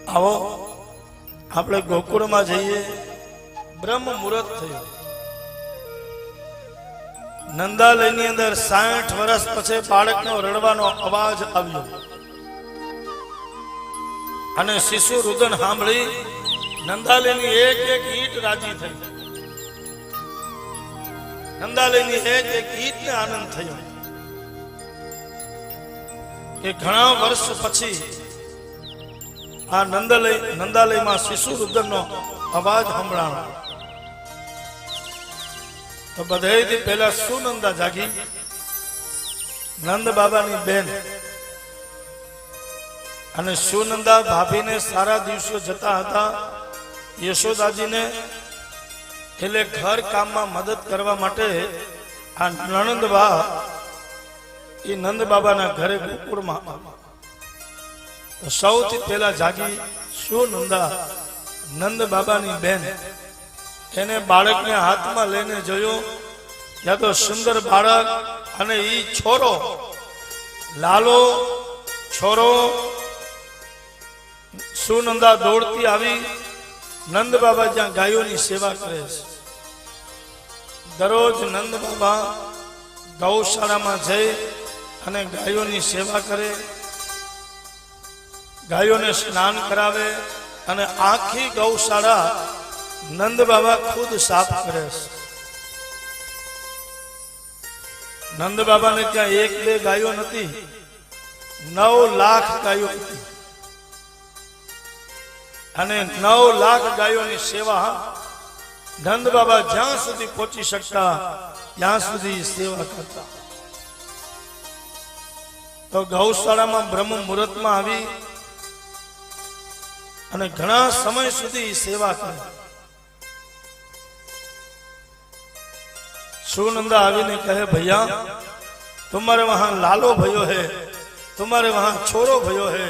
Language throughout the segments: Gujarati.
આવો આપણે ગોકુળમાં જઈએ. બ્રહ્મ મુહૂર્ત થયું. નંદાલયની અંદર 60 વર્ષ પછી બાળકનો રડવાનો અવાજ આવ્યો અને શિશુ રુદન સાંભળી નંદાલયની એક એક ઈંટ રાજી થઈ. નંદાલયની એક એક ઈંટને આનંદ થયો કે ઘણા વર્ષ પછી આ નંદાલયમાં શિશુ રુદનનો અવાજ સંભળાણો. તો બધાથી પહેલા સુનંદા જાગી. નંદ બાબાની બેન અને સુનંદા ભાભીને સારા દિવસો જતા હતા. યશોદાજીને એટલે ઘર કામમાં મદદ કરવા માટે આ નણંદબા એ નંદ બાબાના ઘરે ગોકુળમાં સૌથી પહેલા જાગી સુનંદા નંદ બાબાની બેન. એને બાળકને હાથમાં લઈને જોયો. ત્યાં તો સુંદર બાળક અને ઈ છોરો લાલો છોરો. સુનંદા દોડતી આવી. નંદ બાબા જ્યાં ગાયોની સેવા કરે છે, દરરોજ નંદ બાબા ગૌશાળામાં જઈ અને ગાયોની સેવા કરે, ગાયોને સ્નાન કરાવે અને આખી ગૌશાળા નંદ બાબા ખુદ સાફ કરે છે. નંદ બાબાને ત્યાં 1-2 ગાયો નથી, 9 લાખ ગાયો હતી અને 9 લાખ ગાયોની સેવા નંદ બાબા જ્યાં સુધી પહોંચી શકતા ત્યાં સુધી સેવા કરતા. તો ગૌશાળામાં બ્રહ્મ મુહૂર્તમાં આવી અને ઘણા સમય સુધી સેવા કરી. सुनंदा आवीने कहे भैया तुम्हारे वहां लालो भयो है, तुम्हारे वहां छोरो भयो है,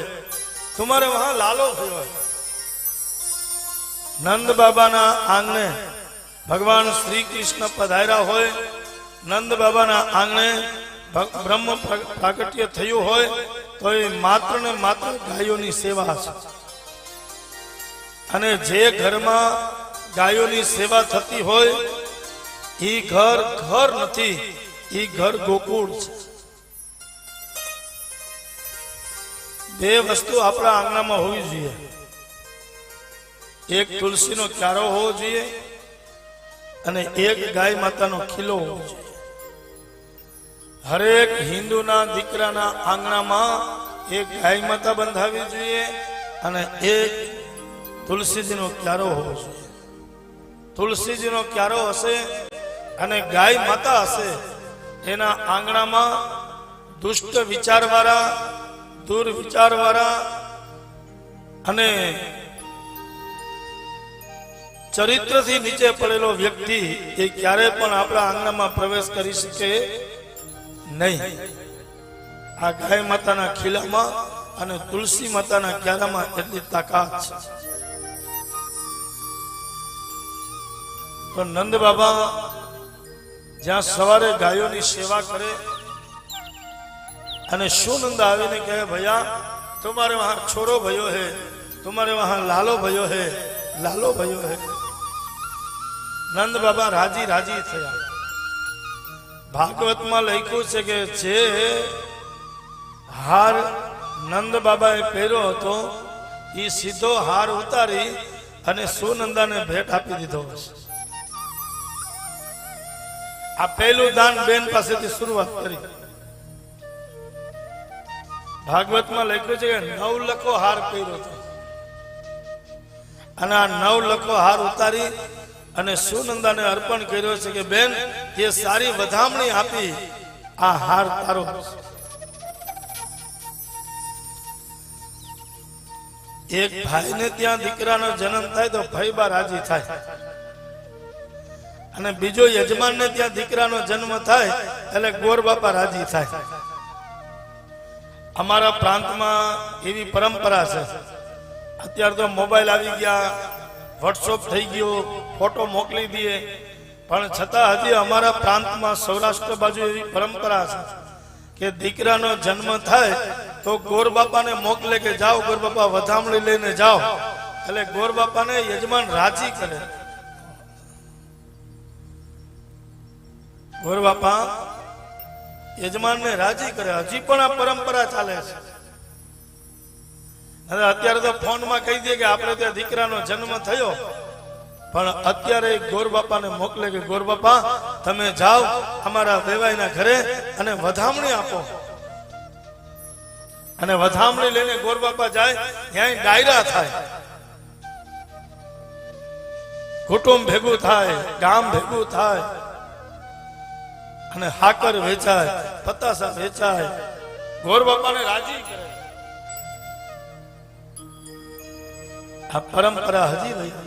तुम्हारे वहां लालो भयो है. नंद बाबा ना आंगणे भगवान श्री कृष्ण पधार्या होय, नंद बाबा ना आंगणे ब्रह्म प्राकट्य थयुं होय तो ए मात्र ने मात्र गायोनी सेवा छे. अने जे घरमां गायोनी सेवा थती होय ई घर घर नथी, ई घर गोकुळ छे. बे वस्तु आपणा आंगणामां होवी जोईए. एक तुलसीनो क्यारो होवो जोईए अने एक गाय मातानो खिलो होवो जोईए. हरेक हिंदूना दीकराना आंगणामां एक गाय माता बंधावी जोईए अने एक तुलसीजीनो क्यारो होवो जोईए. तुलसीजीनो क्यारो हशे अने गाय माता हशे एना आंगणामां दुष्ट विचारवाळा, दुर्विचारवाळा अने चरित्रथी नीचे पड़ेलो व्यक्ति ए क्यारे पण आपणा आंगणामां प्रवेश करी शके नहीं. आ गाय माताना खीलामां अने तुलसी माताना क्यारामां एटली ताकात छे. तो नंद बाबा ज्यां सवारे गायोनी सेवा करे अने सुनंदा आवीने कहे भैया तुम्हारे वहां छोरो भयो है, तुम्हारे वहां लालो भयो है, लालो भयो है. नंद बाबा राजी राजी थया. भागवत में लख्युं छे के जे हार नंद बाबाए पहेर्यो हतो ई सीधो हार उतारी अने सुनंदाने भेट आपी दीधो हशे. आ पहलू दान बेन पासेथी शुरुआत करी. भागवत में लख्युं छे के 9 लखो हार पहेर्यो हतो अने आ 9 लखो हार उतारी अने सुनंदाने अर्पण कर्यो छे के बेन ये सारी वधामणी आपी आ हार तारो. एक भाई ने त्यां दीकरानो जन्म थाय तो भाईबा राजी थाय अने बीजो यजमान ने त्यां दीकरानो जन्म थाय એટલે ગોર બાપા રાજી થાય. અમારા પ્રાંતમાં એવી પરંપરા છે. અત્યારે તો મોબાઈલ આવી ગયા, વોટ્સએપ થઈ ગયો, ફોટો મોકલી દઈએ, પણ છતાં હજી અમારા પ્રાંતમાં સૌરાષ્ટ્ર બાજુ એવી પરંપરા છે કે દીકરાનો જન્મ થાય તો તો ગોર બાપાને મોકલે કે જાઓ ગોર બાપા વધામણી લઈને જાઓ, એટલે ગોર બાપાને યજમાન રાજી કરે. ગોર બાપા યજમાનને રાજી કરે. હજી પણ આ પરંપરા ચાલે છે. અત્યારે તો ફોનમાં કહી દે કે આપણે ત્યાં દીકરાનો જન્મ થયો, પણ અત્યારે ગોર બાપાને મોકલે કે ગોર બાપા તમે જાઓ અમારા વેવાઈના ઘરે અને વધામણી આપો. અને વધામણી લઈને ગોર બાપા જાય, ત્યાં ડાયરા થાય, કુટુંબ ભેગું થાય, ગામ ભેગું થાય, અને હાકર વેચાય, પતાસા વેચાય, ગોર બાપાને રાજી કરે. આ પરંપરા હજી રહી છે.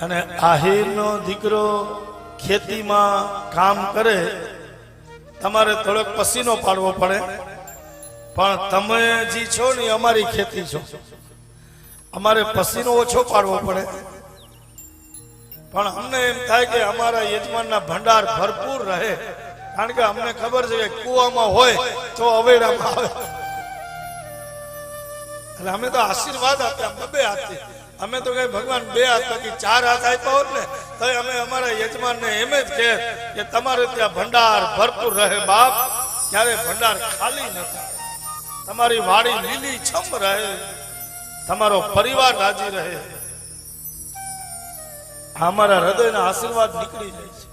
અને આહિરનો દીકરો ખેતીમાં કામ કરે, તમારે થોડોક પસીનો પાડવો પડે, પણ તમે જે છો ને અમારી ખેતી છો, અમારે પસીનો ઓછો પાડવો પડે, પણ અમને એમ થાય કે અમારા યજમાનના ભંડાર ભરપૂર રહે, કારણ કે અમને ખબર છે કે કુવામાં હોય તો અવેડામાં આવે. એટલે અમે તો આશીર્વાદ આપ્યા, બે હાથથી. અમે તો કઈ ભગવાન બે હાથ બાકી 4 હાથ આપ્યા હોત ને તો અમે અમારા યજમાનને એમ જ કહે કે તમારે ત્યાં ભંડાર ભરપૂર રહે બાપ, ત્યારે ભંડાર ખાલી ન થાય, તમારી વાડી લીલી છમ રહે, તમારો પરિવાર રાજી રહે. અમારા હૃદયના આશીર્વાદ નીકળી જાય છે.